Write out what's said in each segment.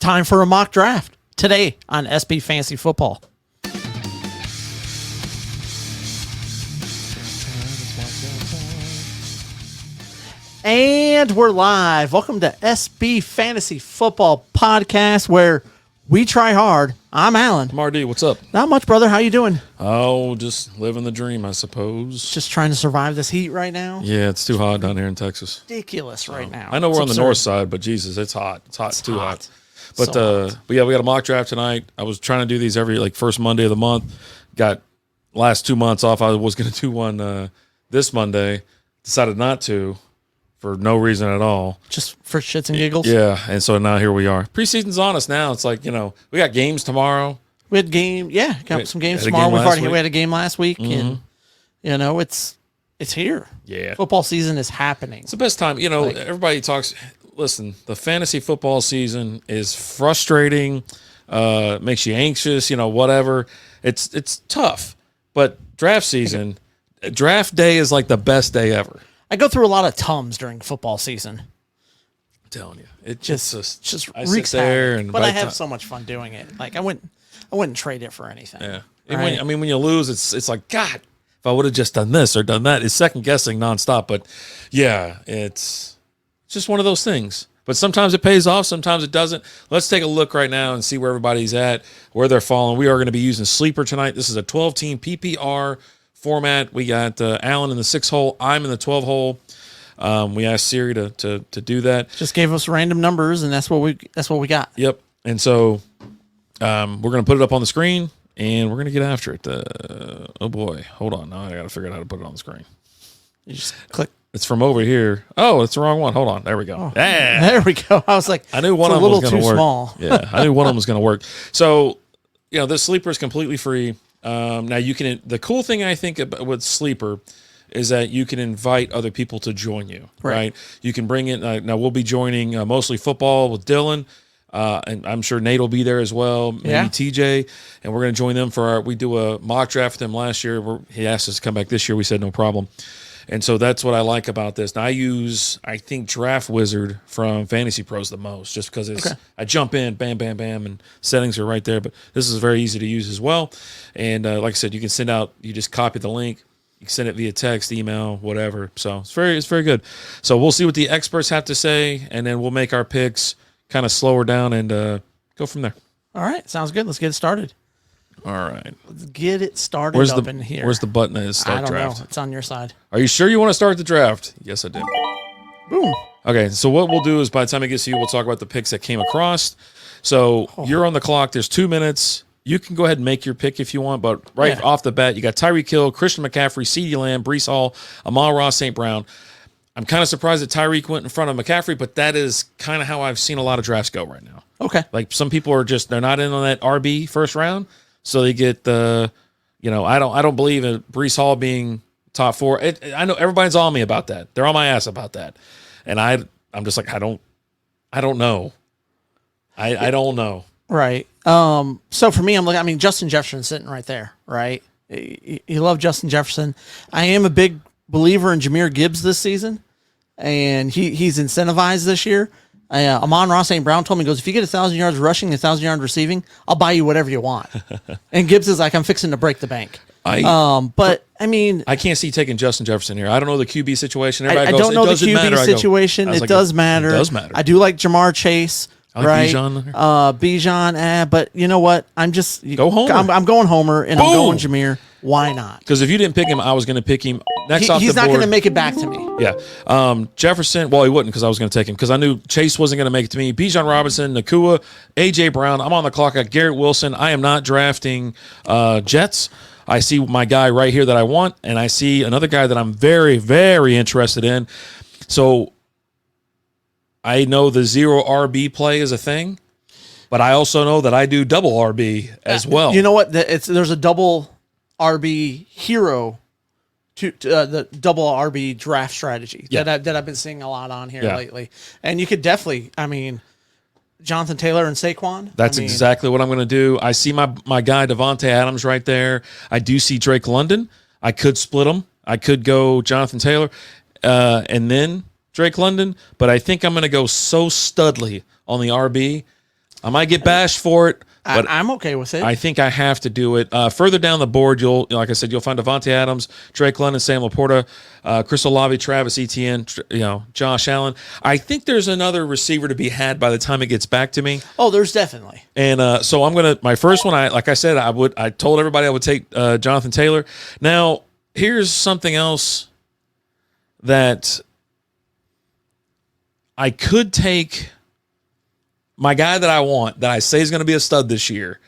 Time for a mock draft today on SB Fantasy Football. And we're live. Welcome to SB Fantasy Football Podcast, where we try hard. I'm Alan. I'm RD. What's up? Not much, brother. How you doing? Oh, just living the dream, I suppose. Just trying to survive this heat right now. Yeah, it's too hot down here in Texas. Ridiculous right now. I know It's we're on the absurd. north side, but Jesus, it's hot. It's too hot. But So hot. but yeah, we got a mock draft tonight. I was trying to do these every first Monday of the month. Got last 2 months off. I was going to do one this Monday. Decided not to for no reason at all. Just for shits and giggles. Yeah, and so now here we are. Preseason's on us now. It's like, we got games tomorrow. We had got some games had a tomorrow. game last We week. had a game last week, and it's here. Yeah. Football season is happening. It's the best time. Everybody talks. Listen, the fantasy football season is frustrating, makes you anxious, whatever. It's tough. But draft season, draft day is like the best day ever. I go through a lot of Tums during football season. I'm telling you. It Just I wreaks sit there havoc. and But I by have time- so much fun doing it. Like I wouldn't trade it for anything. Yeah. Right. When you lose, it's like, God, if I would have just done this or done that, it's second guessing nonstop. But yeah, it's just one of those things. But sometimes it pays off, sometimes it doesn't. Let's take a look right now and see where everybody's at, where they're falling. We are going to be using Sleeper tonight. This is a 12-team PPR format. We got Alan in the 6-hole. I'm in the 12-hole. We asked Siri to do that. Just gave us random numbers, and that's what we got. Yep. And so we're going to put it up on the screen, and we're going to get after it. Oh, boy. Hold on. Now I got to figure out how to put it on the screen. You just click. It's from over here. Oh, it's the wrong one. Hold on. There we go. Oh, Ah. there we go. I was like, I knew one it's of a them was little going too to work. small. Yeah, I knew one of them was going to work. So, this Sleeper is completely free. Now you can. The cool thing I think about with Sleeper is that you can invite other people to join you. Right. You can bring in. Now we'll be joining mostly football with Dylan. And I'm sure Nate will be there as well. Maybe Yeah. TJ, and we're going to join them for we do a mock draft with them last year. He asked us to come back this year. We said no problem. And so that's what I like about this. Now I think Draft Wizard from Fantasy Pros the most, just because I jump in, bam, bam, bam, and settings are right there. But this is very easy to use as well. And like I said, you can send out, you just copy the link, you can send it via text, email, whatever. So it's very good. So we'll see what the experts have to say, and then we'll make our picks, kind of slow her down, and go from there. All right, sounds good. Let's get it started. All right. Let's get it started in here. Where's the button that is I start don't draft? know. It's on your side. Are you sure you want to start the draft? Yes, I do. Boom. Okay, so what we'll do is by the time it gets to you, we'll talk about the picks that came across. So you're on the clock. There's 2 minutes. You can go ahead and make your pick if you want, but off the bat, you got Tyreek Hill, Christian McCaffrey, CeeDee Lamb, Breece Hall, Amon-Ra St. Brown. I'm kind of surprised that Tyreek went in front of McCaffrey, but that is kind of how I've seen a lot of drafts go right now. Okay. Like some people are they're not in on that RB first round, so they get the, I don't believe in Breece Hall being top 4. I know everybody's on me about that. They're on my ass about that, and I'm just like I don't know. I don't know. Right. So for me, Justin Jefferson sitting right there, right? You love Justin Jefferson. I am a big believer in Jahmyr Gibbs this season, and he's incentivized this year. Amon-Ra St. Brown told me, he goes, if you get 1,000 yards rushing, 1,000 yards receiving, I'll buy you whatever you want. And Gibbs is like, I'm fixing to break the bank. I can't see taking Justin Jefferson here. I don't know the QB situation. I Everybody don't know the "It doesn't QB matter." situation. It does matter. It does matter. I do like Jamar Chase. I like right? Bijan. Bijan, but you know what? Go Homer. I'm going Homer, and Boom. I'm going Jahmyr. Why not? Because if you didn't pick him, I was going to pick him next off the board. He's not going to make it back to me. Yeah. Jefferson, well, he wouldn't because I was going to take him because I knew Chase wasn't going to make it to me. Bijan Robinson, Nakua, A.J. Brown. I'm on the clock at Garrett Wilson. I am not drafting Jets. I see my guy right here that I want, and I see another guy that I'm very, very interested in. So I know the 0 RB play is a thing, but I also know that I do double RB as well. You know what? There's a double RB hero to the double RB draft strategy that I've been seeing a lot on here lately. And you could definitely, Jonathan Taylor and Saquon. That's exactly what I'm going to do. I see my guy Devontae Adams right there. I do see Drake London. I could split them. I could go Jonathan Taylor and then Drake London, but I think I'm going to go so Studley on the RB. I might get bashed for it, but I'm okay with it. I think I have to do it. Further down the board, like I said, you'll find Devontae Adams, Drake London, Sam Laporta, Chris Olave, Travis Etienne, Josh Allen. I think there's another receiver to be had by the time it gets back to me. Oh, there's definitely. And so I'm gonna my first one. Like I said, I told everybody I would take Jonathan Taylor. Now here's something else that I could take. My guy that I want, that I say is going to be a stud this year,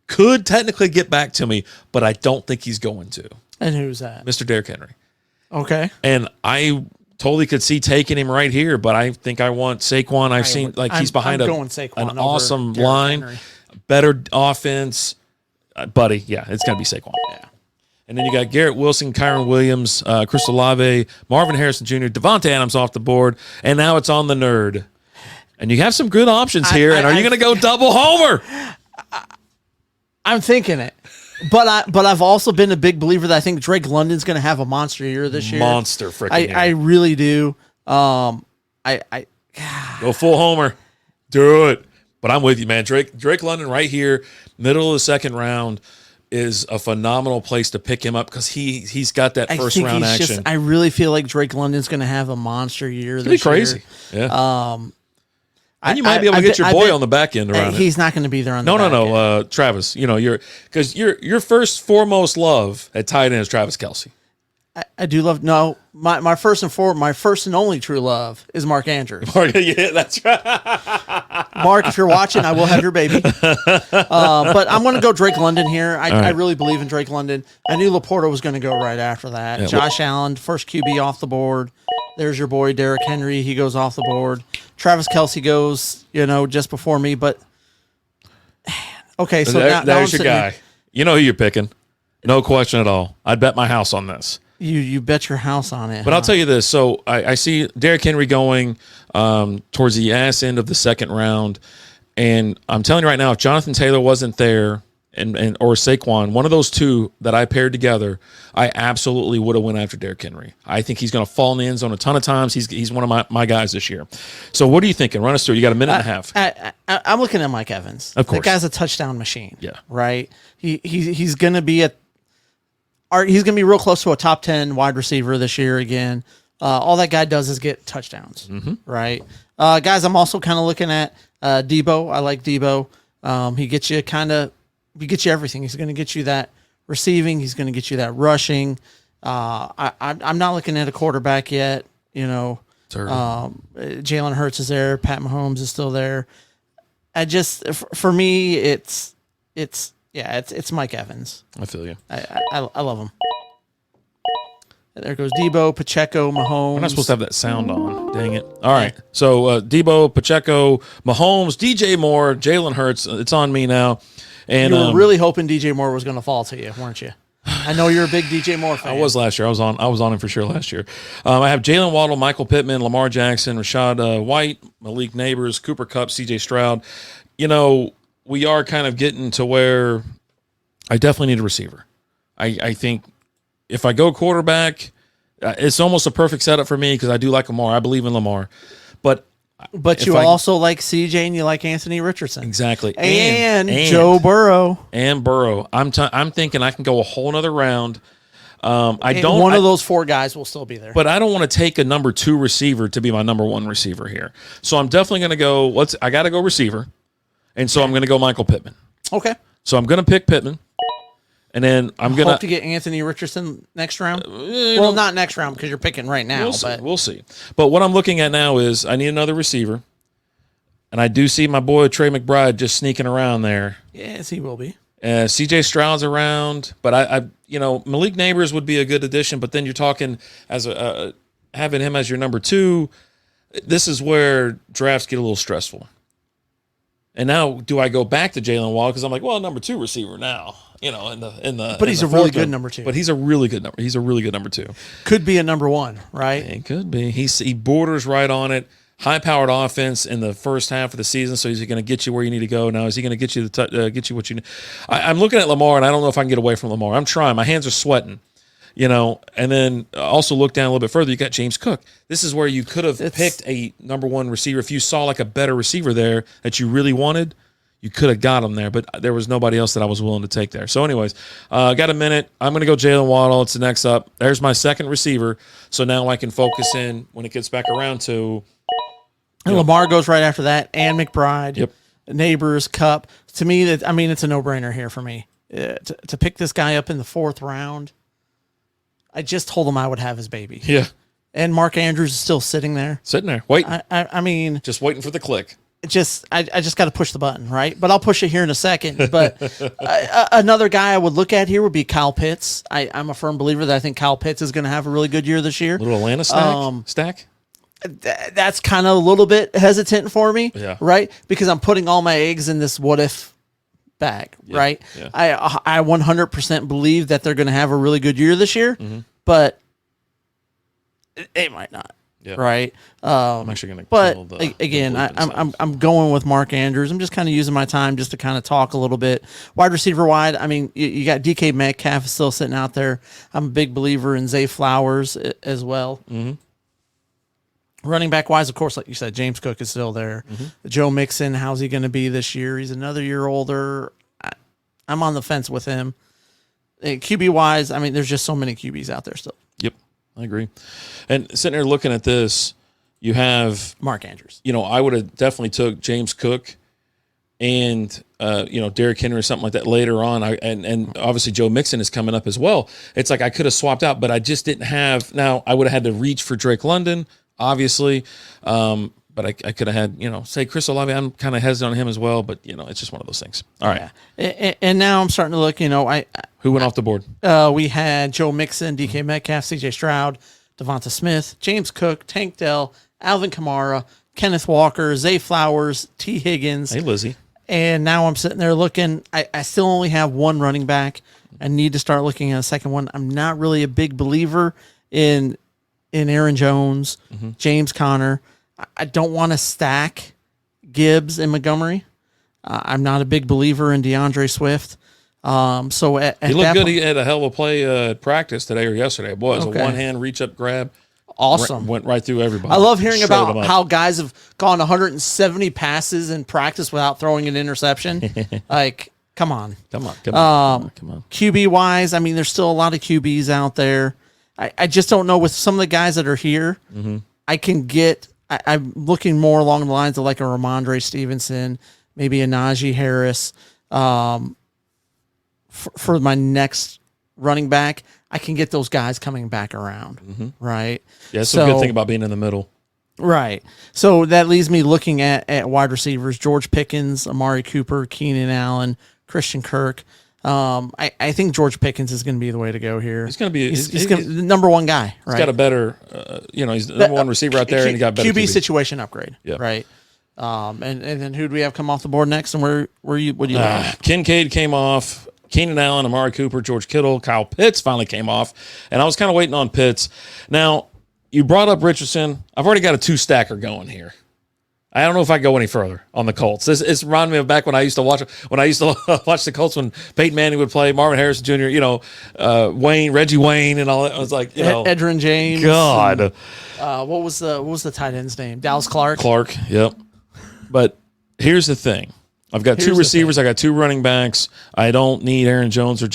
could technically get back to me, but I don't think he's going to. And who's that? Mr. Derrick Henry. Okay. And I totally could see taking him right here, but I think I want Saquon. He's behind an awesome line, Henry. Better offense. Buddy, yeah, it's going to be Saquon. Yeah. And then you got Garrett Wilson, Kyron Williams, Chris Olave, Marvin Harrison Jr., Devontae Adams off the board, and now it's on the nerd. And you have some good options here. And are you going to go double homer? I'm thinking it. But I've also been a big believer that I think Drake London's going to have a monster year this year. Monster freaking year. I really do. I Go full homer. Do it. But I'm with you, man. Drake London right here, middle of the second round, is a phenomenal place to pick him up because he's got that first round action. I really feel like Drake London's going to have a monster year this year. It'll be crazy. Yeah. And you might be able to get your boy on the back end around it. He's not going to be there on the back end. No. Travis, because your first foremost love at tight end is Travis Kelce. I do love my first and only true love is Mark Andrews. Yeah, that's right. Mark, if you're watching, I will have your baby. But I'm going to go Drake London here. I really believe in Drake London. I knew Laporta was going to go right after that. Yeah, Josh Allen, first QB off the board. There's your boy Derrick Henry. He goes off the board. Travis Kelce goes, just before me. But okay, so there's your guy. Here. You know who you're picking, no question at all. I'd bet my house on this. You bet your house on it. But I'll tell you this. So I see Derrick Henry going towards the ass end of the second round, and I'm telling you right now, if Jonathan Taylor wasn't there or Saquon, one of those two that I paired together, I absolutely would have went after Derrick Henry. I think he's going to fall in the end zone a ton of times. He's one of my guys this year. So what are you thinking? Run us through. You got a minute and a half. I'm looking at Mike Evans. Of course, that guy's a touchdown machine. Yeah, right. He's going to be he's going to be real close to a top 10 wide receiver this year again. All that guy does is get touchdowns, right? Guys, I'm also kind of looking at Debo. I like Debo. He gets you everything. He's going to get you that receiving. He's going to get you that rushing. I'm not looking at a quarterback yet. Jalen Hurts is there. Pat Mahomes is still there. For me, it's Mike Evans. I feel you. I love him. There goes Debo, Pacheco, Mahomes. We're not supposed to have that sound on. Dang it. All right. So Debo, Pacheco, Mahomes, DJ Moore, Jalen Hurts. It's on me now. And you were really hoping DJ Moore was going to fall to you, weren't you? I know you're a big DJ Moore fan. I was last year. I was on him for sure last year. I have Jalen Waddle, Michael Pittman, Lamar Jackson, Rashad White, Malik Neighbors, Cooper Kupp, CJ Stroud. We are kind of getting to where I definitely need a receiver. I think if I go quarterback, it's almost a perfect setup for me because I do like Lamar. I believe in Lamar. But you also like CJ and you like Anthony Richardson. Exactly. And Joe Burrow. And Burrow. I'm thinking I can go a whole nother round. One of those four guys will still be there. But I don't want to take a number 2 receiver to be my number 1 receiver here. So I'm definitely going to go, I got to go receiver. And so I'm going to go Michael Pittman. Okay. So I'm going to pick Pittman. And then I'm going to get Anthony Richardson next round. Well, not next round because you're picking right now. We'll see. But what I'm looking at now is I need another receiver. And I do see my boy Trey McBride just sneaking around there. Yes, he will be. CJ Stroud's around, but Malik Neighbors would be a good addition. But then you're talking as having him as your number 2. This is where drafts get a little stressful. And now, do I go back to Jalen Waddle because I'm like, well, number 2 receiver now, But he's a really good number 2. But he's a really good number. He's a really good number 2. Could be a number 1, right? It could be. He borders right on it. High-powered offense in the first half of the season, so is he going to get you where you need to go? Now, is he going to get you get you what you need? I'm looking at Lamar, and I don't know if I can get away from Lamar. I'm trying. My hands are sweating. You know, and then also look down a little bit further. You got James Cook. This is where you could have picked a number one receiver. If you saw like a better receiver there that you really wanted, you could have got him there, but there was nobody else that I was willing to take there. So anyways, got a minute. I'm going to go Jalen Waddle. It's the next up. There's my second receiver. So now I can focus in when it gets back around to. And Lamar goes right after that, and McBride. Yep. Neighbors, Cup. To me, it's a no-brainer here for me. To pick this guy up in the 4th round, I just told him I would have his baby. Yeah. And Mark Andrews is still sitting there. Sitting there, waiting. I mean, just waiting for the click. I just got to push the button, right? But I'll push it here in a second. But another guy I would look at here would be Kyle Pitts. I'm a firm believer that I think Kyle Pitts is going to have a really good year this year. Little Atlanta stack? That's kind of a little bit hesitant for me, Yeah. right? Because I'm putting all my eggs in this what if bag, right? Yeah. I 100% believe that they're going to have a really good year this year, but they might not, right? I'm actually going to. But again, I'm going with Mark Andrews. I'm just kind of using my time just to kind of talk a little bit. Wide receiver wide, I mean, you got DK Metcalf still sitting out there. I'm a big believer in Zay Flowers as well. Running back wise, of course, like you said, James Cook is still there. Joe Mixon, how's he going to be this year? He's another year older. I'm on the fence with him. QB wise, I mean, there's just so many QBs out there still. Yep, I agree. And sitting there looking at this, you have Mark Andrews. You know, I would have definitely took James Cook and Derrick Henry or something like that later on. And obviously Joe Mixon is coming up as well. It's like I could have swapped out, but I just didn't have. Now I would have had to reach for Drake London, obviously. But I could have had, say Chris Olave. I'm kind of hesitant on him as well, but it's just one of those things. All right. Yeah. And now I'm starting to look, who went off the board? We had Joe Mixon, DK Metcalf, CJ Stroud, Devonta Smith, James Cook, Tank Dell, Alvin Kamara, Kenneth Walker, Zay Flowers, T. Higgins. Hey, Lizzie. And now I'm sitting there looking. I still only have one running back. I need to start looking at a second one. I'm not really a big believer in Aaron Jones, James Conner. I don't want to stack Gibbs and Montgomery. I'm not a big believer in DeAndre Swift. So he looked good. He had a hell of a play at practice today or yesterday. It was a one-hand reach-up grab. Awesome. Went right through everybody. I love hearing about how guys have gone 170 passes in practice without throwing an interception. Like, come on. Come on. QB wise, I mean, there's still a lot of QBs out there. I just don't know with some of the guys that are here. I can get. I'm looking more along the lines of like a Ramondre Stevenson, maybe a Najee Harris. For my next running back, I can get those guys coming back around, right? Yeah, that's a good thing about being in the middle. Right. So that leaves me looking at wide receivers, George Pickens, Amari Cooper, Keenan Allen, Christian Kirk. I think George Pickens is going to be the way to go here. He's going to be he's the number one guy, right? He's got a better, he's the number one receiver out there, and he got a better QB situation upgrade, yep. right? And then who do we have come off the board next, and what do you look at? Kincaid came off. Keenan Allen, Amari Cooper, George Kittle, Kyle Pitts finally came off, and I was kind of waiting on Pitts. Now, you brought up Richardson. I've already got a two-stacker going here. I don't know if I go any further on the Colts. It's reminded me of back when I used to watch the Colts when Peyton Manning would play, Marvin Harrison Jr., Reggie Wayne, and all that. I was like, Edgerrin James. God, and, what was the tight end's name? Dallas Clark. Clark. Yep. But here's the thing. I've got two receivers. I got two running backs. I don't need Aaron Jones or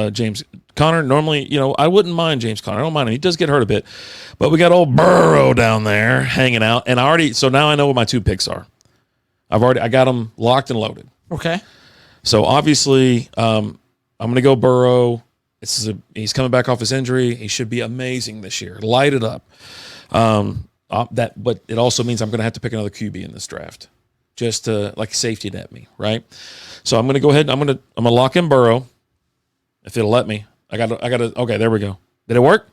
James Conner. Normally, I wouldn't mind James Conner. I don't mind him. He does get hurt a bit. But we got old Burrow down there hanging out. And so now I know what my two picks are. I got them locked and loaded. Okay. So obviously, I'm going to go Burrow. He's coming back off his injury. He should be amazing this year. Light it up. But it also means I'm going to have to pick another QB in this draft. Just to like safety net me, right? So I'm gonna go ahead and I'm gonna lock in Burrow, if it'll let me. I got okay, there we go. Did it work?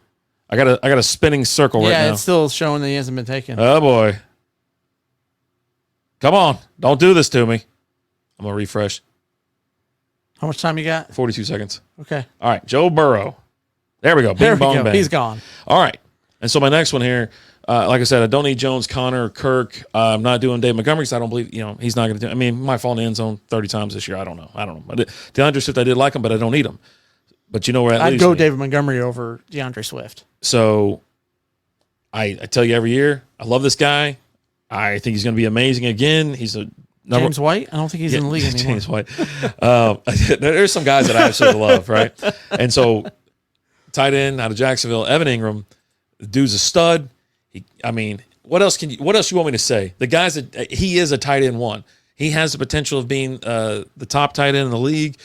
I got a spinning circle right now. Yeah, it's still showing that he hasn't been taken. Oh boy. Come on, don't do this to me. I'm gonna refresh. How much time you got? 42 seconds. Okay. All right, Joe Burrow. There we go. There we bong, go. bang. He's gone. All right. And so my next one here, like I said, I don't need Jones, Connor, Kirk. I'm not doing Dave Montgomery because I don't believe, he's not going to do. I mean, he might fall in the end zone 30 times this year. I don't know. But DeAndre Swift, I did like him, but I don't need him. But you know where that I'd leaves go me. David Montgomery over DeAndre Swift. So I tell you every year, I love this guy. I think he's going to be amazing again. He's a number. James White? I don't think he's in the league anymore. James White. There's some guys that I absolutely love, right? And so, tight end out of Jacksonville, Evan Ingram, the dude's a stud. What else you want me to say? The guy's he is a tight end one. He has the potential of being the top tight end in the league.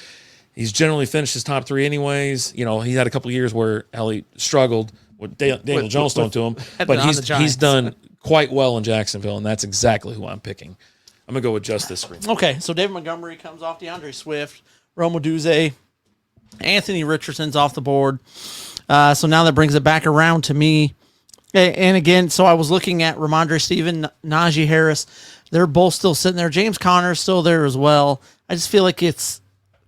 He's generally finished his top 3 anyways. You know, he had a couple of years where he struggled with Daniel Jones throwing to him, but he's done quite well in Jacksonville, and that's exactly who I'm picking. I'm going to go with just this screen. Okay, so David Montgomery comes off DeAndre Swift, Rome Odunze, Anthony Richardson's off the board. So now that brings it back around to me. And again, so I was looking at Ramondre Steven, Najee Harris. They're both still sitting there. James Conner's still there as well. I just feel like it's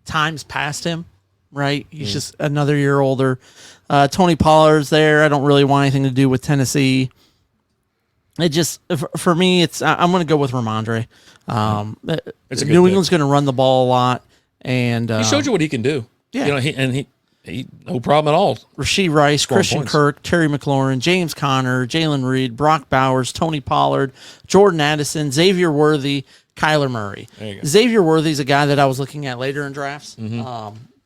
time's past him, right? He's just another year older. Tony Pollard's there. I don't really want anything to do with Tennessee. It just, for me, I'm going to go with Ramondre. New England's going to run the ball a lot, and he showed you what he can do. Yeah. You know, he no problem at all. Rashee Rice, Scoring Christian points. Kirk, Terry McLaurin, James Conner, Jalen Reed, Brock Bowers, Tony Pollard, Jordan Addison, Xavier Worthy, Kyler Murray. There you go. Xavier Worthy's a guy that I was looking at later in drafts.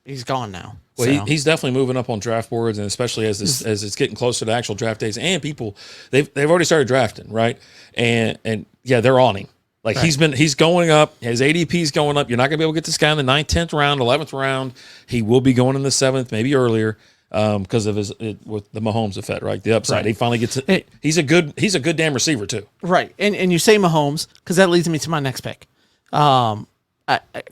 He's gone now. Well, so. he's definitely moving up on draft boards, and especially as it's getting closer to actual draft days, and people they've already started drafting, right? And yeah, they're on him. Like Right. he's going up. His ADP's going up. You're not gonna be able to get this guy in the 9th, 10th round, 11th round. He will be going in the 7th, maybe earlier, because of with the Mahomes effect, right? The upside. Right. He finally gets it. He's a good damn receiver too. Right. And you say Mahomes because that leads me to my next pick.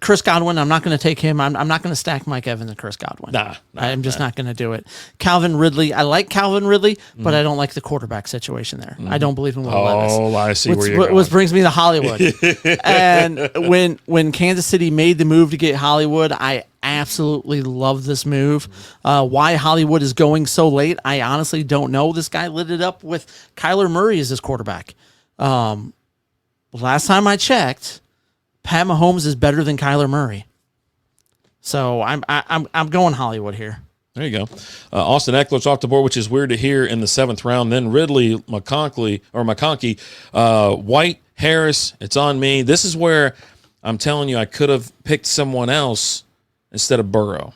Chris Godwin, I'm not going to take him. I'm not going to stack Mike Evans and Chris Godwin. I'm just not going to do it. Calvin Ridley, I like Calvin Ridley, but I don't like the quarterback situation there. I don't believe in Will Levis. Oh, I see where you're going. Which brings me to Hollywood. And when Kansas City made the move to get Hollywood, I absolutely love this move. Why Hollywood is going so late, I honestly don't know. This guy lit it up with Kyler Murray as his quarterback. Last time I checked, Pat Mahomes is better than Kyler Murray. So I'm going Hollywood here. There you go. Austin Eckler's off the board, which is weird to hear in the 7th round. Then Ridley, McConkey, White, Harris. It's on me. This is where I'm telling you I could have picked someone else instead of Burrow,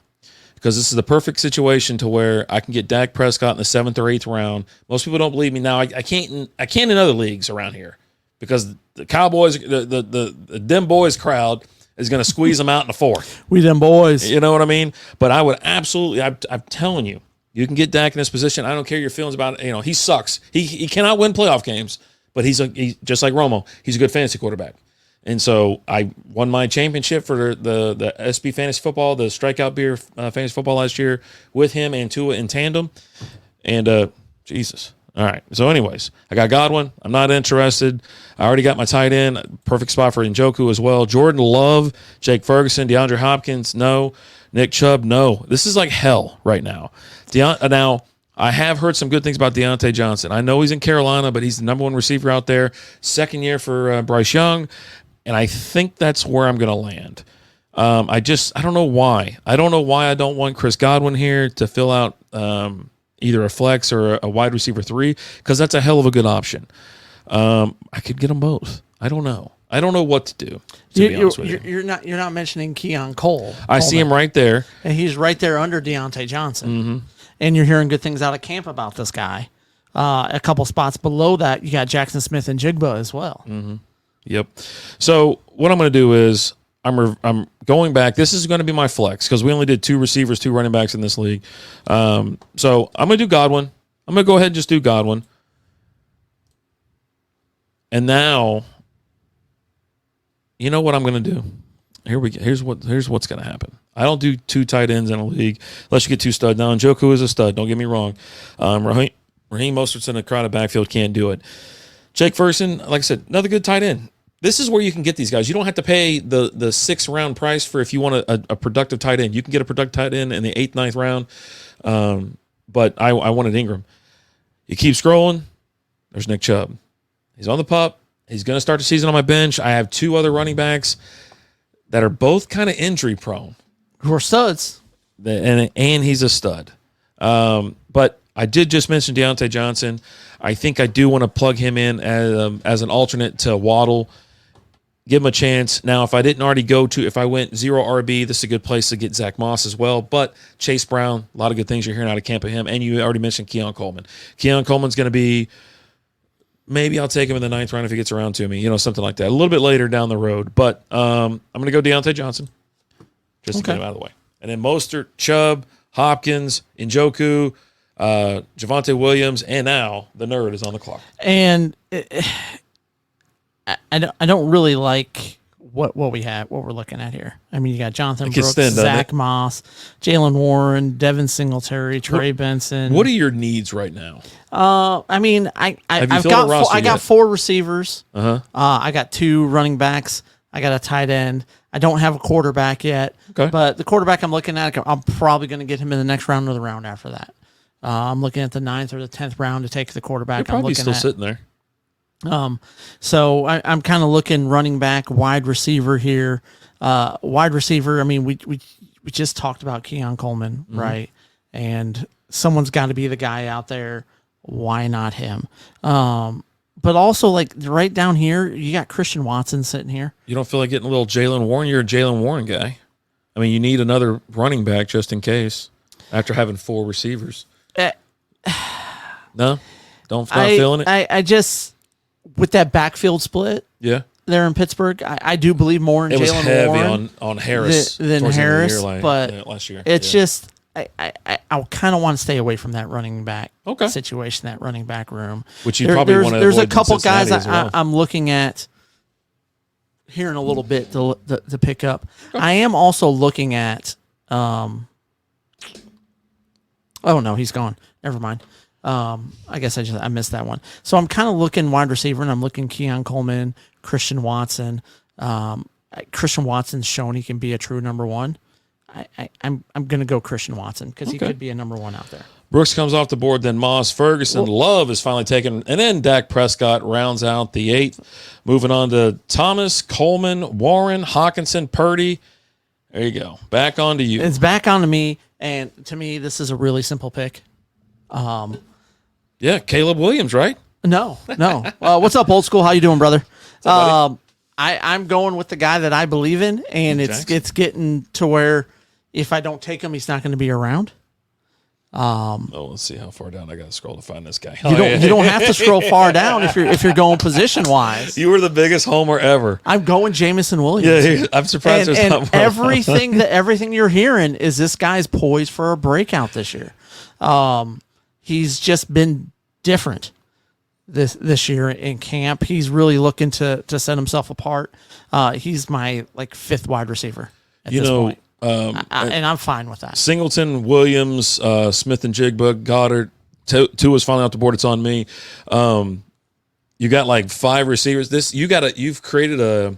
because this is the perfect situation to where I can get Dak Prescott in the 7th or 8th round. Most people don't believe me now. I can't in other leagues around here because the Cowboys, the them boys crowd is going to squeeze them out in the 4th. We them boys. You know what I mean? But I would absolutely, I'm telling you, you can get Dak in this position. I don't care your feelings about it. You know, he sucks. He cannot win playoff games, but he's just like Romo. He's a good fantasy quarterback. And so I won my championship for the SB Fantasy Football, the Strikeout Beer Fantasy Football last year with him and Tua in tandem. And Jesus. All right. So anyways, I got Godwin. I'm not interested. I already got my tight end. Perfect spot for Njoku as well. Jordan Love, Jake Ferguson, DeAndre Hopkins, no. Nick Chubb, no. This is like hell right now. Now, I have heard some good things about Deontay Johnson. I know he's in Carolina, but he's the number 1 receiver out there. 2nd year for Bryce Young. And I think that's where I'm going to land. I don't know why. I don't know why I don't want Chris Godwin here to fill out either a flex or a wide receiver 3, because that's a hell of a good option. I could get them both. I don't know. I don't know what to do, to be honest with you. You're not mentioning Keon Cole. I see him right there. And he's right there under Deontay Johnson. And you're hearing good things out of camp about this guy. A couple spots below that, you got Jackson Smith and Jigba as well. Yep. So what I'm going to do is I'm going back. This is going to be my flex because we only did 2 receivers, 2 running backs in this league. So I'm going to do Godwin. I'm going to go ahead and just do Godwin. And now, you know what I'm going to do? Here's what's going to happen. I don't do 2 tight ends in a league unless you get 2 studs. Now, Njoku is a stud. Don't get me wrong. Raheem Mostert's in a crowded backfield. Can't do it. Jake Ferguson, like I said, another good tight end. This is where you can get these guys. You don't have to pay the 6th round price for if you want a productive tight end. You can get a productive tight end in the 8th, 9th round. But I wanted Ingram. You keep scrolling. There's Nick Chubb. He's on the pup. He's going to start the season on my bench. I have 2 other running backs that are both kind of injury prone. Who are studs. and he's a stud. But I did just mention Deontay Johnson. I think I do want to plug him in as an alternate to Waddle. Give him a chance. Now, if I didn't already if I went 0 RB, this is a good place to get Zach Moss as well. But Chase Brown, a lot of good things you're hearing out of camp of him. And you already mentioned Keon Coleman. Keon Coleman's going to be, maybe I'll take him in the 9th round if he gets around to me, something like that. A little bit later down the road. But I'm going to go Deontay Johnson just to get him out of the way. And then Mostert, Chubb, Hopkins, Njoku, Javonte Williams, and now the nerd is on the clock. And I don't really like what we're looking at here. I mean, you got Jonathan Brooks, Zach Moss, Jalen Warren, Devin Singletary, Trey Benson. What are your needs right now? I mean, I've got 4 receivers. I got 2 running backs. I got a tight end. I don't have a quarterback yet. Okay. But the quarterback I'm looking at, I'm probably going to get him in the next round or the round after that. I'm looking at the 9th or the 10th round to take the quarterback. You're probably I'm looking still sitting there. So I'm kind of looking running back, wide receiver here. Wide receiver, I mean, we just talked about Keon Coleman, right? And someone's got to be the guy out there. Why not him? But also, like, right down here, you got Christian Watson sitting here. You don't feel like getting a little Jalen Warren? You're a Jalen Warren guy. I mean, you need another running back just in case after having 4 receivers. No? Not feeling it? I just, with that backfield split there in Pittsburgh, I do believe more in Jalen Warren. It was heavy on Harris than Harris, but last year. It's just, I kind of want to stay away from that running back situation, that running back room. Which you probably want to avoid. There's a couple guys well. I'm looking at here in a little bit to pick up. I am also looking at, oh no, he's gone. Never mind. I guess I missed that one. So I'm kind of looking wide receiver, and I'm looking Keon Coleman, Christian Watson. Christian Watson's shown he can be a true number 1. I'm going to go Christian Watson because he could be a number 1 out there. Brooks comes off the board, then Moss, Ferguson, Love is finally taken, and then Dak Prescott rounds out the 8th. Moving on to Thomas, Coleman, Warren, Hawkinson, Purdy. There you go. Back on to you. It's back on to me, and to me, this is a really simple pick. Yeah, Caleb Williams, right? No. What's up, old school? How you doing, brother? I'm going with the guy that I believe in, and it's getting to where if I don't take him, he's not going to be around. Let's see how far down I got to scroll to find this guy. You don't have to scroll far down if you're going position wise. You were the biggest homer ever. I'm going Jameson Williams. Yeah, I'm surprised there's not more. Everything you're hearing is this guy's poised for a breakout this year. He's just been different this year in camp. He's really looking to set himself apart. He's my 5th wide receiver at this point. And I'm fine with that. Singleton, Williams, Smith and Jigba, Goddard, 2 is finally off the board. It's on me. You got 5 receivers. You've created a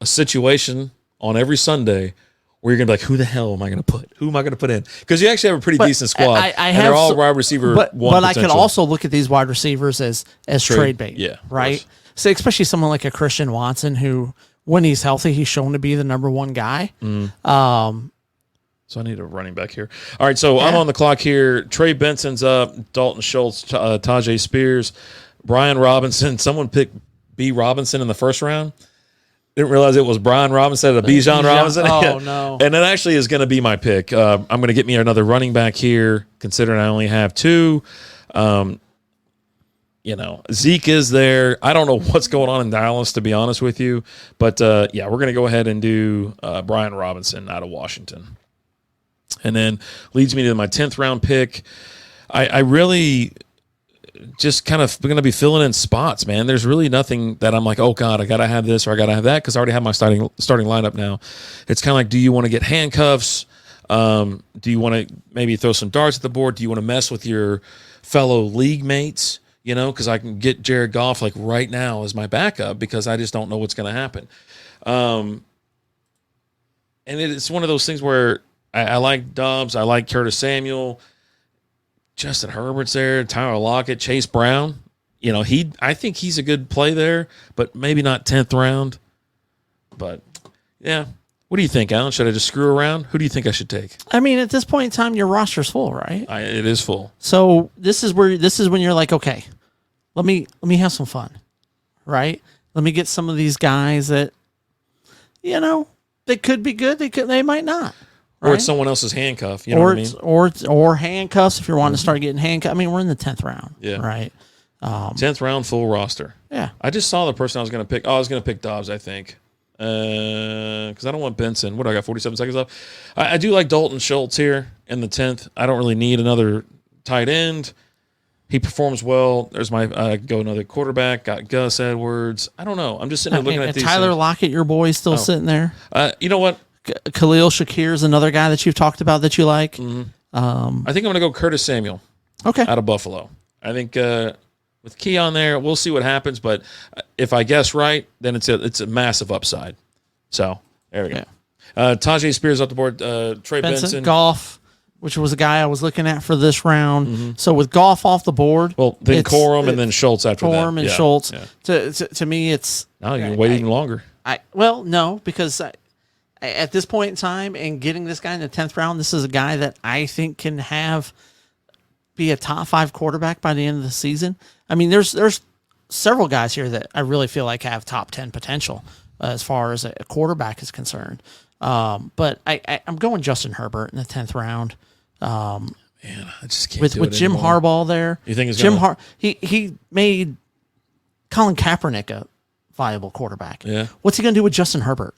situation on every Sunday where you're going to be like, who the hell am I going to put? Who am I going to put in? Because you actually have a pretty decent squad. And they're all wide receiver but, one But potential. I could also look at these wide receivers as trade bait. Yeah. Right? So especially someone like a Christian Watson who, when he's healthy, he's shown to be the number 1 guy. So I need a running back here. All right, so I'm on the clock here. Trey Benson's up. Dalton Schultz, Tajay Spears, Brian Robinson. Someone picked B. Robinson in the 1st round. Didn't realize it was Brian Robinson instead of Bijan Robinson. Oh, no. And it actually is going to be my pick. I'm going to get me another running back here, considering I only have 2. Zeke is there. I don't know what's going on in Dallas, to be honest with you. But, we're going to go ahead and do Brian Robinson out of Washington. And then leads me to my 10th round pick. I really just kind of going to be filling in spots, man. There's really nothing that I'm like, oh, God, I got to have this or I got to have that because I already have my starting lineup now. It's kind of like, do you want to get handcuffs? Do you want to maybe throw some darts at the board? Do you want to mess with your fellow league mates? Because I can get Jared Goff right now as my backup because I just don't know what's going to happen. And it's one of those things where I like Dobbs. I like Curtis Samuel. Justin Herbert's there. Tyler Lockett. Chase Brown. I think he's a good play there, but maybe not 10th round. But, yeah, What do you think, Alan? Should I just screw around? Who do you think I should take? I mean, at this point in time, your roster's full, right? It is full. So this is when you're like, okay, let me have some fun, right? Let me get some of these guys that, they could be good. They might not. Or right? it's someone else's handcuff. You know what I mean? Or handcuffs if you're wanting to start getting handcuffs. I mean, we're in the 10th round. Yeah. Right. 10th round, full roster. Yeah. I just saw the person I was going to pick. Oh, I was going to pick Dobbs, I think. Because I don't want Benson. What do I got? 47 seconds left. I do like Dalton Schultz here in the 10th. I don't really need another tight end. He performs well. There's my go another quarterback. Got Gus Edwards. I don't know. I'm just sitting there looking at these. Tyler Lockett, your boy, still sitting there. You know what? Khalil Shakir is another guy that you've talked about that you like. Mm-hmm. I think I'm going to go Curtis Samuel. Okay. Out of Buffalo. I think with Key on there, we'll see what happens. But if I guess right, then it's a massive upside. So there we go. Yeah. Tajay Spears off the board. Trey Benson. Goff, which was a guy I was looking at for this round. Mm-hmm. So with Goff off the board, well, then Corum and then Schultz after that. Corum and Schultz. Yeah. To me, it's now you can wait even longer. No, because at this point in time and getting this guy in the 10th round, this is a guy that I think can be a top 5 quarterback by the end of the season. I mean, there's several guys here that I really feel like have top 10 potential as far as a quarterback is concerned. But I'm going Justin Herbert in the 10th round. Man, I just can't with Jim Harbaugh there. You think it's he made Colin Kaepernick a viable quarterback. Yeah. What's he going to do with Justin Herbert?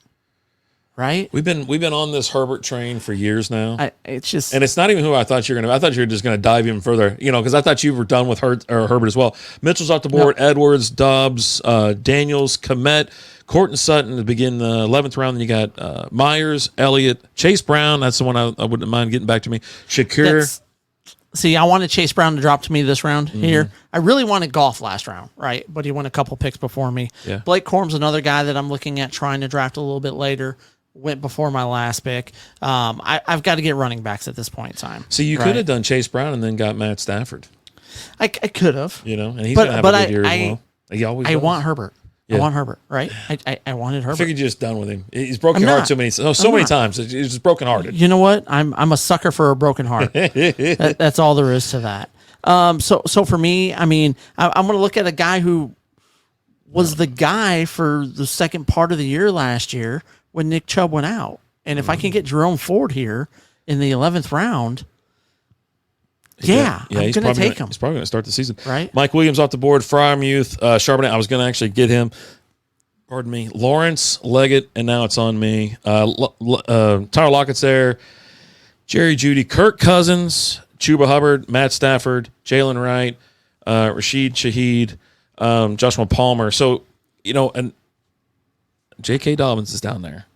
Right? We've been on this Herbert train for years now. It's just, and it's not even who I thought you were going to. I thought you were just going to dive even further, because I thought you were done with Herbert as well. Mitchell's off the board. No. Edwards, Dobbs, Daniels, Kmet, Courtland Sutton to begin the 11th round. Then you got Myers, Elliott, Chase Brown. That's the one I wouldn't mind getting back to me. Shakir. See, I wanted Chase Brown to drop to me this round here. I really wanted Goff last round, right? But he went a couple picks before me. Yeah. Blake Corum's another guy that I'm looking at trying to draft a little bit later. Went before my last pick. I've got to get running backs at this point in time. So you could have done Chase Brown and then got Matt Stafford. I could have. And he's going to have a good year as well. He always does. Want Herbert. Yeah. I want Herbert, right? I wanted Herbert. I figured you're just done with him. He's broken heart so many times. He's just broken hearted. You know what? I'm a sucker for a broken heart. That's all there is to that. So for me, I mean, I'm going to look at a guy who was the guy for the second part of the year last year when Nick Chubb went out. And if I can get Jerome Ford here in the 11th round, I'm going to take him. He's probably going to start the season. Right. Mike Williams off the board. Freiermuth, Charbonnet. I was going to actually get him. Pardon me. Lawrence, Leggett, and now it's on me. Tyler Lockett's there. Jerry Jeudy, Kirk Cousins, Chuba Hubbard, Matt Stafford, Jalen Wright, Rashid Shaheed, Joshua Palmer. So, and J.K. Dobbins is down there.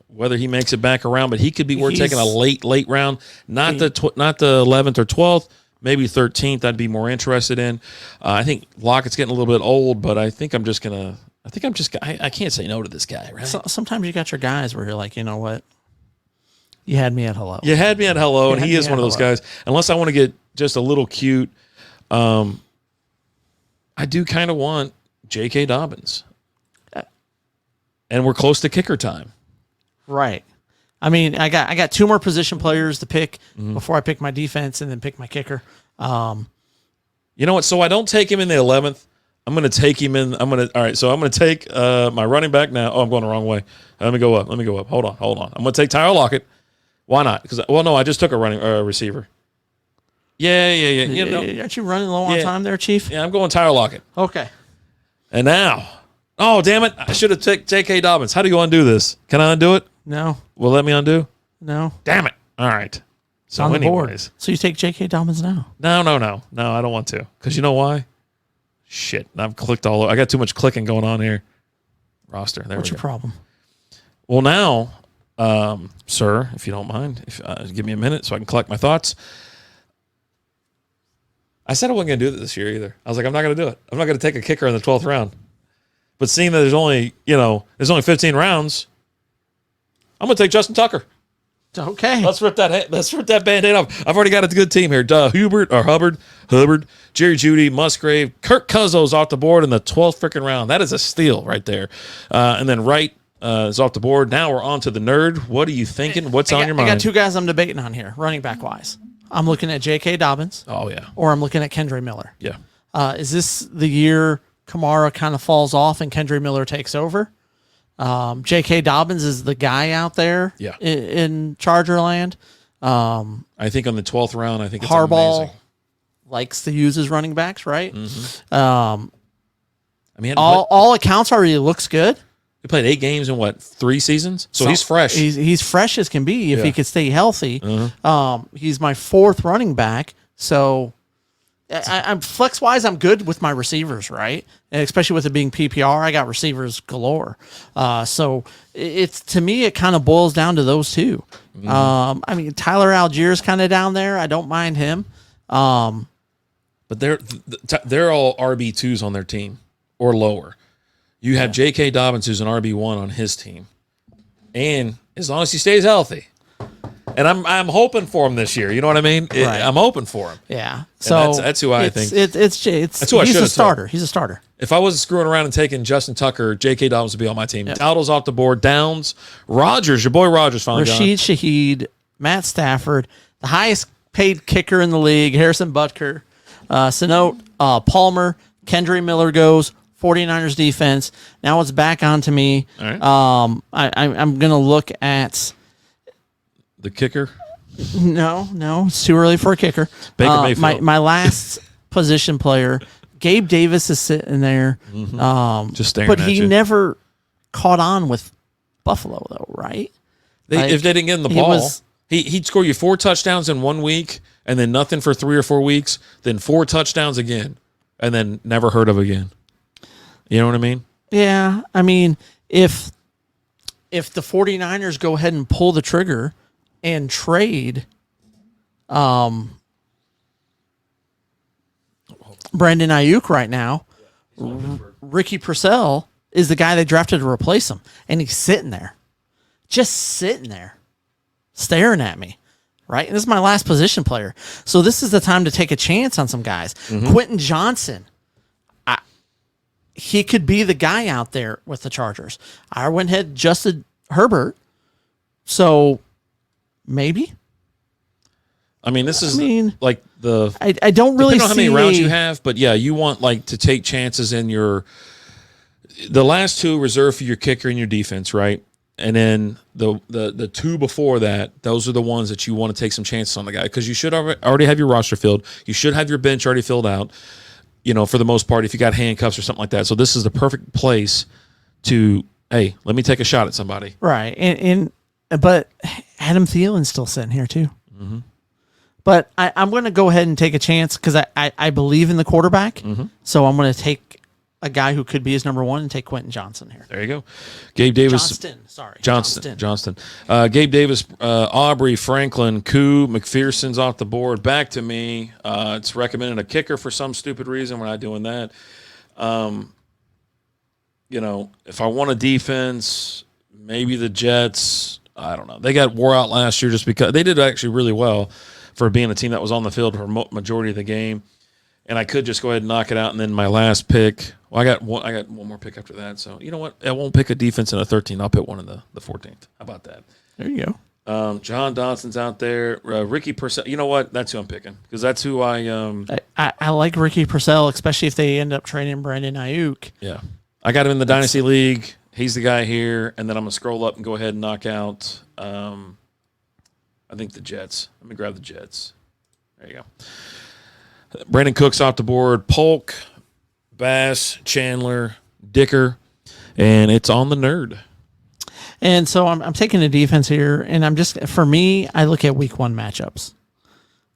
Whether he makes it back around, but he could be worth taking a late round, not the 11th or 12th, maybe 13th. I'd be more interested in. I think Lockett's getting a little bit old, but I can't say no to this guy. Right? Sometimes you got your guys where you're like, you know what? You had me at hello. You had me at hello, and he is one of those guys. Unless I want to get just a little cute, I do kind of want J.K. Dobbins. And we're close to kicker time. Right. I mean, I got 2 more position players to pick before I pick my defense and then pick my kicker. You know what? So I don't take him in the 11th. I'm going to take him in. All right. So I'm going to take my running back now. Oh, I'm going the wrong way. Let me go up. Hold on. I'm going to take Tyler Lockett. Why not? No, I just took a receiver. Yeah. Aren't you running low on time there, Chief? Yeah, I'm going Tyler Lockett. Okay. And now, oh, damn it. I should have taken J.K. Dobbins. How do you undo this? Can I undo it? No. Will let me undo? No. Damn it. All right. So on the anyways. board. So you take J.K. Dobbins now? No, I don't want to. Because you know why? Shit. I've clicked all over. I got too much clicking going on here. Roster. What's your problem? Well, now, sir, if you don't mind, give me a minute so I can collect my thoughts. I said I wasn't going to do this year either. I was like, I'm not going to do it. I'm not going to take a kicker in the 12th round. But seeing that there's only 15 rounds, I'm going to take Justin Tucker. Okay. Let's rip that Band-Aid off. I've already got a good team here. Hubbard, Jerry Jeudy, Musgrave, Kirk Cousins off the board in the 12th freaking round. That is a steal right there. And then Wright, is off the board. Now we're on to the nerd. What are you thinking? What's on your mind? I got two guys I'm debating on here, running back wise. I'm looking at J.K. Dobbins. Oh, yeah. Or I'm looking at Kendre Miller. Yeah. Is this the year Kamara kind of falls off and Kendre Miller takes over? J.K. Dobbins is the guy out there in Charger land. I think on the 12th round, I think it's Harbaugh amazing. likes to use his running backs, right? Mm-hmm. I mean, All accounts are he looks good. he played 8 games in, 3 seasons? So he's fresh. He's fresh as can be if Yeah. he could stay healthy. Mm-hmm. He's my 4th running back, so I'm flex wise. I'm good with my receivers, right? And especially with it being PPR, I got receivers galore. So it's to me, it kind of boils down to those two. Mm-hmm. I mean, Tyler Allgeier's kind of down there. I don't mind him. But they're all RB2s on their team or lower. You have J.K. Dobbins, who's an RB1 on his team. And as long as he stays healthy. And I'm hoping for him this year. You know what I mean? Right. I'm hoping for him. Yeah. So that's who I think. It's That's who I he's should've a starter. He's a starter. If I wasn't screwing around and taking Justin Tucker, J.K. Dobbins would be on my team. Dowdle's off the board. Downs. Rogers, your boy Rogers finally gone. Rashid Shaheed, Matt Stafford, the highest paid kicker in the league, Harrison Butker, Sanote, Palmer, Kendre Miller goes, 49ers defense. Now it's back on to me. All right. I'm going to look at... The kicker. No, it's too early for a kicker. Baker Mayfield. My last position player, Gabe Davis is sitting there. Just staring but at he you. never caught on with Buffalo, though, right? If they didn't get him the he ball, was- he'd score you 4 touchdowns in 1 week, and then nothing for 3 or 4 weeks, then 4 touchdowns again, and then never heard of again. You know what I mean? Yeah, I mean, if the 49ers go ahead and pull the trigger and trade Brandon Ayuk right now, Ricky Purcell is the guy they drafted to replace him, and he's sitting there, just sitting there, staring at me. Right, and this is my last position player, so this is the time to take a chance on some guys. Quentin Johnson, he could be the guy out there with the Chargers. I went ahead and adjusted Herbert, so maybe. I mean, this is like the. I don't really depending on how many see rounds you have, but yeah, you want to take chances in the last 2 reserved for your kicker and your defense, right? And then the 2 before that, those are the ones that you want to take some chances on the guy, because you should already have your roster filled. You should have your bench already filled out, for the most part, if you got handcuffs or something like that. So this is the perfect place to, hey, let me take a shot at somebody. Right, but Adam Thielen's still sitting here too. But I'm going to go ahead and take a chance because I believe in the quarterback. So I'm going to take a guy who could be his number 1 and take Quentin Johnson here. There you go. Gabe Davis. Johnston. Gabe Davis, Aubrey, Franklin, Koo, McPherson's off the board. Back to me. It's recommended a kicker for some stupid reason. We're not doing that. If I want a defense, maybe the Jets. I don't know. They got wore out last year just because they did actually really well for being a team that was on the field for majority of the game. And I could just go ahead and knock it out. And then my last pick, I got one more pick after that. So you know what? I won't pick a defense in a 13. I'll pick one in the 14th. How about that? There you go. John Donson's out there. Ricky Purcell. You know what? That's who I'm picking because that's who I like Ricky Purcell, especially if they end up trading Brandon Ayuk. Yeah. I got him in the Dynasty League. He's the guy here. And then I'm going to scroll up and go ahead and knock out, I think the Jets. Let me grab the Jets. There you go. Brandon Cook's off the board. Polk, Bass, Chandler, Dicker, and it's on the nerd. And so I'm taking a defense here, and for me, I look at week 1 matchups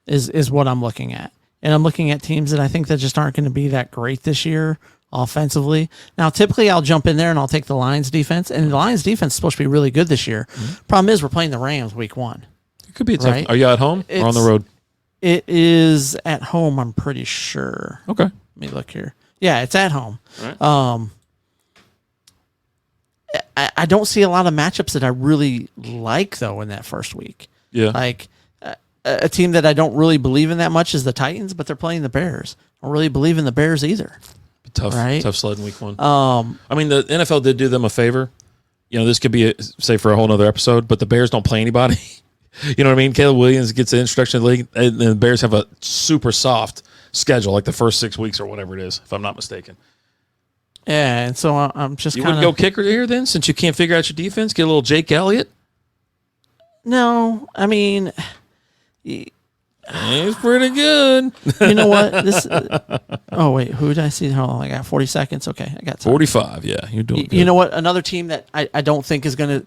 is what I'm looking at. And I'm looking at teams that I think that just aren't going to be that great this year offensively. Now, typically I'll jump in there and I'll take the Lions defense, and the Lions defense is supposed to be really good this year. Problem is we're playing the Rams week 1. It could be a tough. Right? Are you at home or on the road? It is at home, I'm pretty sure. Okay. Let me look here. Yeah, it's at home. Right. I don't see a lot of matchups that I really like, though, in that first week. Yeah. Like, a team that I don't really believe in that much is the Titans, but they're playing the Bears. I don't really believe in the Bears either. Tough right? sled in week 1. I mean, the NFL did do them a favor this could be say for a whole nother episode, but the Bears don't play anybody. You know what I mean? Caleb Williams gets the introduction to the league, and the Bears have a super soft schedule, like the first 6 weeks or whatever it is, if I'm not mistaken. Yeah, and so I'm just You kind wouldn't of go kicker here then, since you can't figure out your defense? Get a little Jake Elliott? no. I mean, He's pretty good. you know what? This. Oh wait, who did I see? Hold on, I got 40 seconds. Okay, I got time. 45, yeah. You're doing good. You know what? Another team that I don't think is going to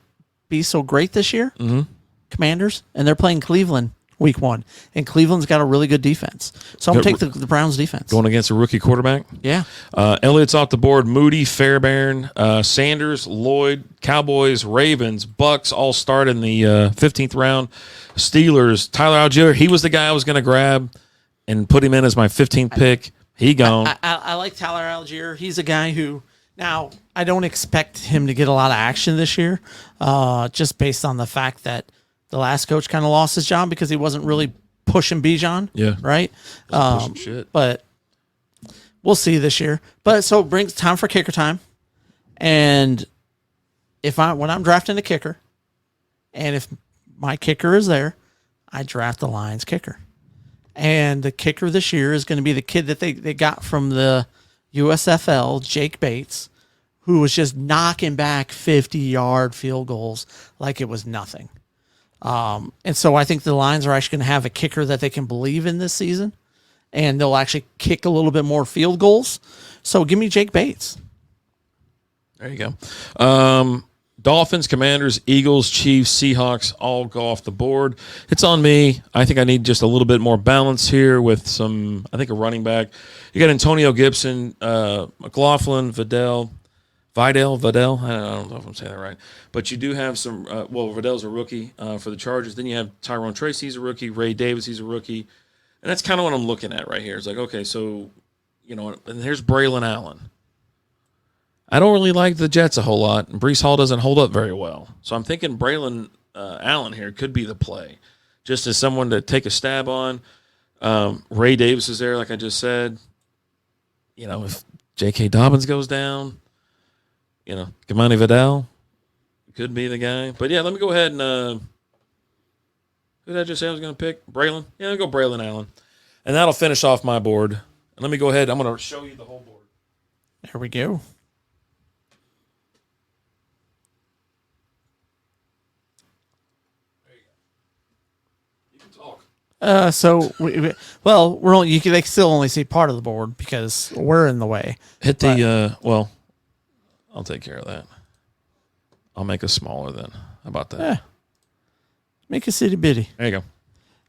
be so great this year. Mm-hmm. Commanders, and they're playing Cleveland week 1, and Cleveland's got a really good defense. So I'm going to take the Browns defense. Going against a rookie quarterback? Yeah. Elliott's off the board. Moody, Fairbairn, Sanders, Lloyd, Cowboys, Ravens, Bucks all start in the 15th round. Steelers, Tyler Algier, he was the guy I was going to grab and put him in as my 15th pick. He gone. I like Tyler Algier. He's a guy who, now, I don't expect him to get a lot of action this year, just based on the fact that the last coach kind of lost his job because he wasn't really pushing Bijan. Yeah. Right? Pushing shit. But we'll see this year. But so it brings time for kicker time. And when I'm drafting a kicker, and if my kicker is there, I draft the Lions kicker. And the kicker this year is going to be the kid that they got from the USFL, Jake Bates, who was just knocking back 50-yard field goals like it was nothing. And so I think the Lions are actually going to have a kicker that they can believe in this season, and they'll actually kick a little bit more field goals. So give me Jake Bates. There you go. Dolphins, Commanders, Eagles, Chiefs, Seahawks all go off the board. It's on me. I think I need just a little bit more balance here with a running back. You got Antonio Gibson, McLaughlin, Vidal. I don't know if I'm saying that right. But you do have some, Vidal's a rookie for the Chargers. Then you have Tyrone Tracy, he's a rookie. Ray Davis, he's a rookie. And that's kind of what I'm looking at right here. It's like, okay, so, and here's Braylon Allen. I don't really like the Jets a whole lot, and Breece Hall doesn't hold up very well. So I'm thinking Braylon Allen here could be the play, just as someone to take a stab on. Ray Davis is there, like I just said. If J.K. Dobbins goes down, Kamani Vidal could be the guy. But, yeah, let me go ahead and who did I just say I was going to pick? Braylon? Yeah, I'll go Braylon Allen. And that'll finish off my board. And let me go ahead. I'm going to show you the whole board. There we go. So they still only see part of the board because we're in the way. Hit the I'll take care of that. I'll make it smaller then. How about that? Yeah. Make a city bitty. There you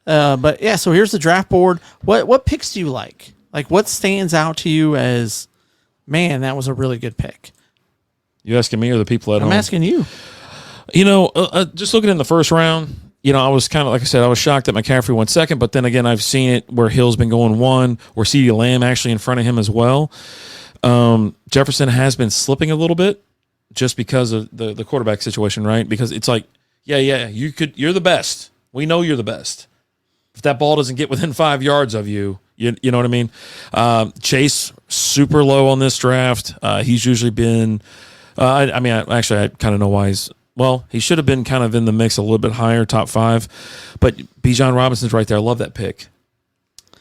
go. But yeah, so here's the draft board. What picks do you like? Like, what stands out to you as, man, that was a really good pick? You asking me or the people at home? I'm asking you. Just looking in the first round, I was kind of, like I said, I was shocked that McCaffrey went second, but then again, I've seen it where Hill's been going one, or CeeDee Lamb actually in front of him as well. Jefferson has been slipping a little bit just because of the quarterback situation, right? Because it's like, yeah, you're the best. We know you're the best. If that ball doesn't get within 5 yards of you, you know what I mean? Chase, super low on this draft. He's usually been, I kind of know why he should have been kind of in the mix a little bit higher, top 5. But Bijan Robinson's right there. I love that pick.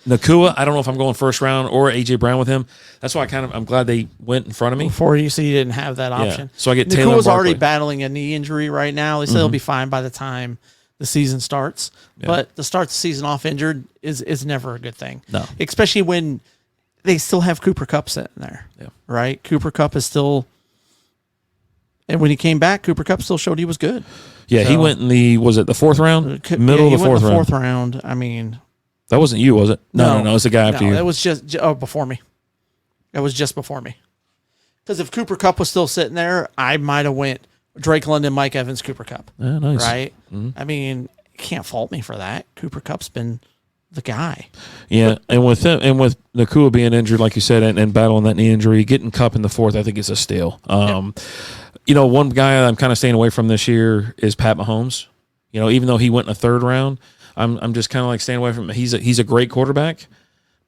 Nakua, I don't know if I'm going first round or A.J. Brown with him. That's why I'm glad they went in front of me. Before you didn't have that option. Yeah. So I get Taylor Nakua's Barkley. already battling a knee injury right now. They said he'll be fine by the time the season starts. Yeah. But to start the season off injured is never a good thing. No. Especially when they still have Cooper Kupp sitting there. Yeah. Right? Cooper Kupp is still... And when he came back, Cooper Kupp still showed he was good. Yeah, he went in the fourth round? Middle of the fourth round. I mean... That wasn't you, was it? No, it's the guy after you. It was before me. It was just before me. Because if Cooper Kupp was still sitting there, I might have went Drake London, Mike Evans, Cooper Kupp. Yeah, nice. Right? Mm-hmm. I mean, you can't fault me for that. Cooper Kupp's been the guy. Yeah, and with him, and with Nakua being injured, like you said, and battling that knee injury, getting Kupp in the fourth, I think is a steal. One guy I'm kind of staying away from this year is Pat Mahomes. Even though he went in the third round, I'm just kind of like staying away from him. He's a great quarterback,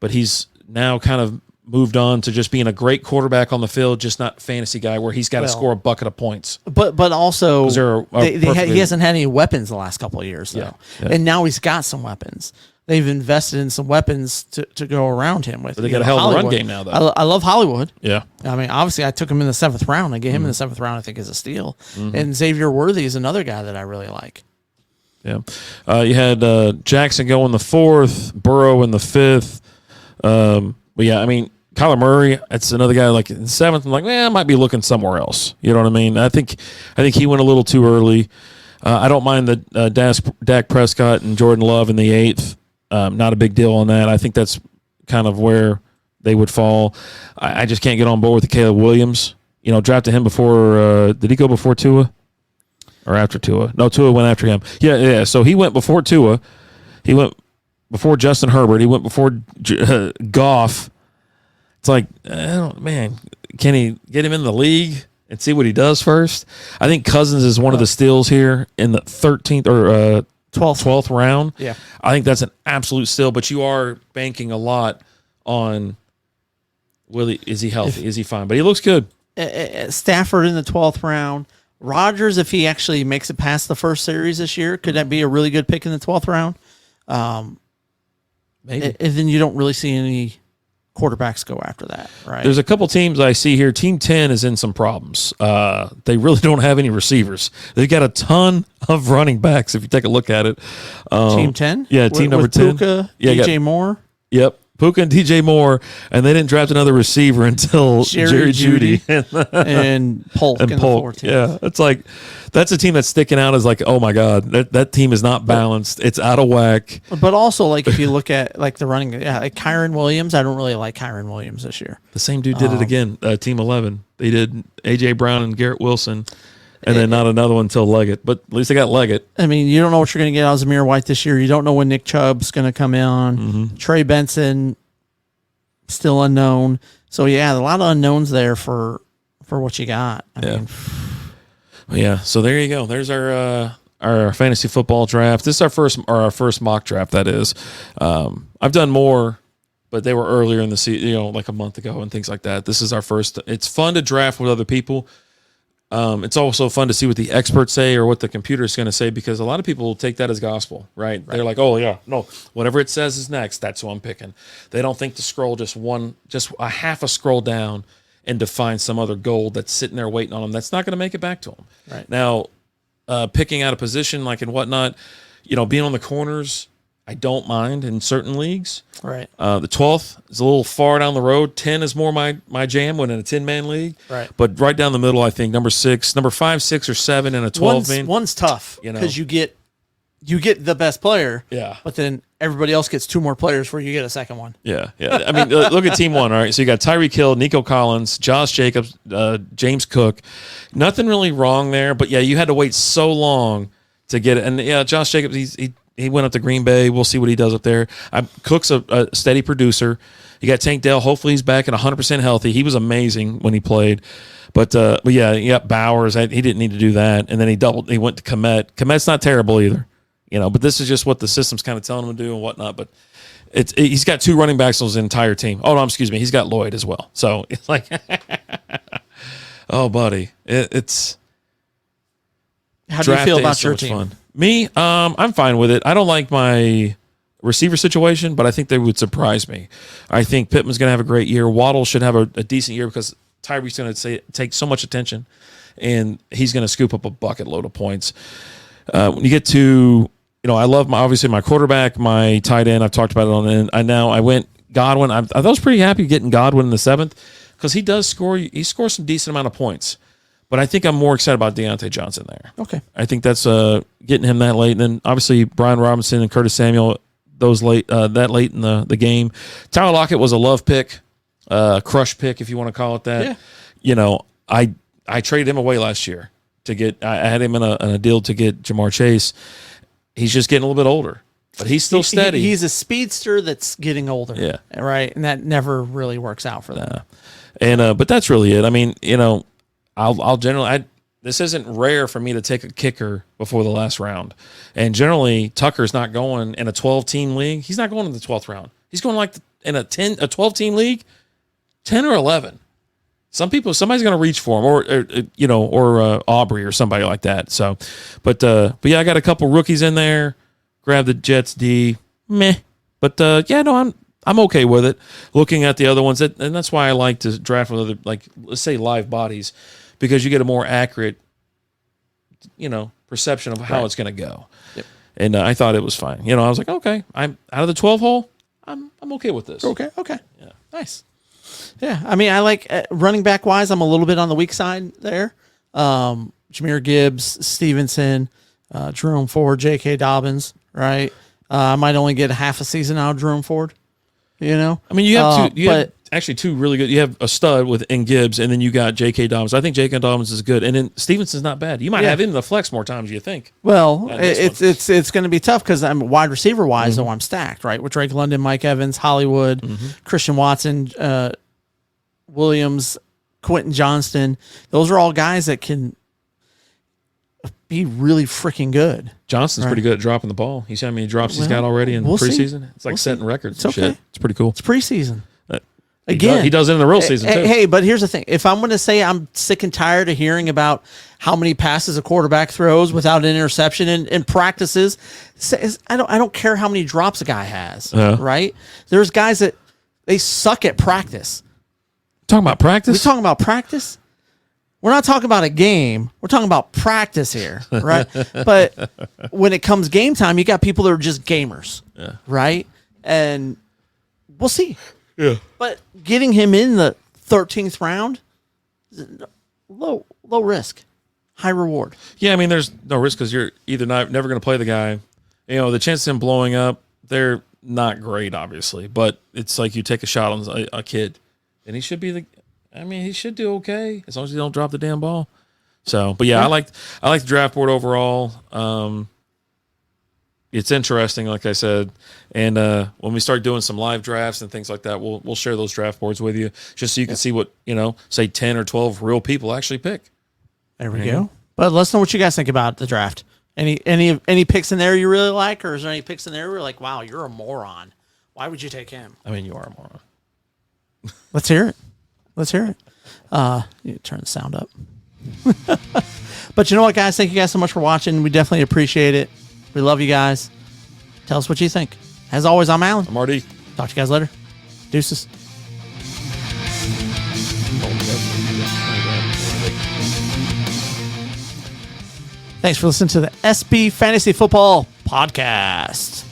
but he's now kind of moved on to just being a great quarterback on the field, just not fantasy guy where he's got to Well, score a bucket of points. But also, they're he hasn't had any weapons the last couple of years, though. Yeah. And now he's got some weapons. They've invested in some weapons to go around him with. But they got a hell of a run game now, though. I love Hollywood. Yeah. I mean, obviously, I took him in the 7th round. I get him in the 7th round, I think, as a steal. And Xavier Worthy is another guy that I really like. Yeah. You had Jackson go in the 4th, Burrow in the 5th. But yeah, I mean, Kyler Murray, that's another guy like in the 7th. I'm like, I might be looking somewhere else. You know what I mean? I think he went a little too early. I don't mind the Dak Prescott and Jordan Love in the 8th. Not a big deal on that. I think that's kind of where they would fall. I just can't get on board with the Caleb Williams. You know, drafted him before. Did he go before Tua or after Tua? No, Tua went after him. Yeah. So he went before Tua. He went before Justin Herbert. He went before Goff. It's like, man, can he get him in the league and see what he does first? I think Cousins is one of the steals here in the 13th or 12th round. Yeah. I think that's an absolute steal, but you are banking a lot on is he healthy? Is he fine? But he looks good. Stafford in the 12th round. Rodgers, if he actually makes it past the first series this year, could that be a really good pick in the 12th round? Maybe. And then you don't really see any quarterbacks go after that, right? There's a couple teams I see here. Team 10 is in some problems. They really don't have any receivers. They've got a ton of running backs if you take a look at it. Team 10? Yeah, team number 10. Puka, Yeah, DJ Moore. Yep. Puka and DJ Moore, and they didn't draft another receiver until Jerry Jeudy and Polk in the 14th. Yeah, it's like that's a team that's sticking out as like, oh my god, that team is not balanced. It's out of whack. But also, like if you look at like the running, like Kyron Williams, I don't really like Kyron Williams this year. The same dude did it again. Team 11, they did AJ Brown and Garrett Wilson. And then not another one until Leggett. But at least they got Leggett. I mean, you don't know what you're going to get out of Zamir White this year. You don't know when Nick Chubb's going to come in. Trey Benson, still unknown. So, yeah, a lot of unknowns there for what you got. I mean, yeah, so there you go. There's our fantasy football draft. This is our first mock draft, that is. I've done more, but they were earlier in the season, like a month ago and things like that. This is our first. It's fun to draft with other people. It's also fun to see what the experts say or what the computer is going to say, because a lot of people will take that as gospel, right? They're like, oh, yeah, no, whatever it says is next. That's who I'm picking. They don't think to scroll just a half a scroll down and to find some other gold that's sitting there waiting on them. That's not going to make it back to them. Right. Now, picking out a position like and whatnot, being on the corners, I don't mind in certain leagues. Right. The 12th is a little far down the road. 10 is more my jam when in a 10-man league. Right. But right down the middle, I think number 5, 6, or 7 in a 12-man. One's tough because you get the best player. Yeah. But then everybody else gets 2 more players where you get a second one. Yeah. I mean, look at Team 1. All right. So you got Tyreek Hill, Nico Collins, Josh Jacobs, James Cook. Nothing really wrong there, but yeah, you had to wait so long to get it. And yeah, Josh Jacobs, he went up to Green Bay. We'll see what he does up there. Cook's a steady producer. You got Tank Dell. Hopefully he's back and 100% healthy. He was amazing when he played. But yeah, Bowers. He didn't need to do that. And then he went to Komet. Komet's not terrible either. But this is just what the system's kind of telling him to do and whatnot. But he's got 2 running backs on his entire team. Oh, no, excuse me. He's got Lloyd as well. So it's like, oh, buddy. It's How do you feel about your team? Fun. Me, I'm fine with it. I don't like my receiver situation, but I think they would surprise me. I think Pittman's going to have a great year. Waddle should have a decent year because Tyreek's going to take so much attention, and he's going to scoop up a bucket load of points. When you get to, I love obviously my quarterback, my tight end. I've talked about it on the end. I went Godwin. I was pretty happy getting Godwin in the 7th because he does score. He scores some decent amount of points. But I think I'm more excited about Deontay Johnson there. Okay. I think that's getting him that late. And then obviously Brian Robinson and Curtis Samuel, that late in the game. Tyler Lockett was a love pick, crush pick, if you want to call it that. Yeah. I traded him away last year to get. I had him in a deal to get Jamar Chase. He's just getting a little bit older, but he's still steady. He's a speedster that's getting older. Yeah. Right. And that never really works out for them. And but that's really it. I mean, I'll generally. This isn't rare for me to take a kicker before the last round, and generally Tucker's not going in a 12-team league. He's not going in the 12th round. He's going like in a 12-team league. 10 or 11. Somebody's going to reach for him, or Aubrey or somebody like that. So, but yeah, I got a couple rookies in there. Grab the Jets D, meh. But I'm okay with it. Looking at the other ones, and that's why I like to draft with other, like, let's say live bodies, because you get a more accurate, perception of how it's going to go. Yep. And I thought it was fine. I was like, okay, I'm out of the 12 hole. I'm okay with this. Okay. Yeah. Nice. Yeah, I mean, I like running back wise. I'm a little bit on the weak side there. Jahmyr Gibbs, Stevenson, Jerome Ford, J.K. Dobbins. Right. I might only get half a season out of Jerome Ford. I mean, you have two. You have actually two really good. You have a stud in Gibbs, and then you got J.K. Dobbins. I think J.K. Dobbins is good, and then Stevenson's not bad. You might have him in the flex more times than you think. Well, it's going to be tough because I'm wide receiver wise, though I'm stacked right with Drake London, Mike Evans, Hollywood, Christian Watson, Williams, Quentin Johnston. Those are all guys that can be really freaking good. Johnston's pretty good at dropping the ball. You see how many drops he's got already in preseason? See. It's like setting records. It's okay. Shit. It's pretty cool. It's preseason. Again, he does it in the real season too. Hey, but here's the thing: if I'm going to say I'm sick and tired of hearing about how many passes a quarterback throws without an interception in practices, I don't care how many drops a guy has. Right? There's guys that they suck at practice. Talking about practice? We're talking about practice. We're not talking about a game. We're talking about practice here, right? But when it comes game time, you got people that are just gamers, right? And we'll see. Yeah. But getting him in the 13th round, low risk, high reward. Yeah, I mean, there's no risk because you're either never going to play the guy. The chances of him blowing up, they're not great, obviously. But it's like you take a shot on a kid, and he should do okay as long as he don't drop the damn ball. So, but yeah, I like the draft board overall. It's interesting, like I said, and when we start doing some live drafts and things like that, we'll share those draft boards with you just so you can see what say 10 or 12 real people actually pick. There we go. But let us know what you guys think about the draft. Any picks in there you really like, or is there any picks in there where you're like, wow, you're a moron? Why would you take him? I mean, you are a moron. Let's hear it. You turn the sound up. But you know what, guys? Thank you guys so much for watching. We definitely appreciate it. We love you guys. Tell us what you think. As always, I'm Alan. I'm RD. Talk to you guys later. Deuces. Thanks for listening to the SB Fantasy Football Podcast.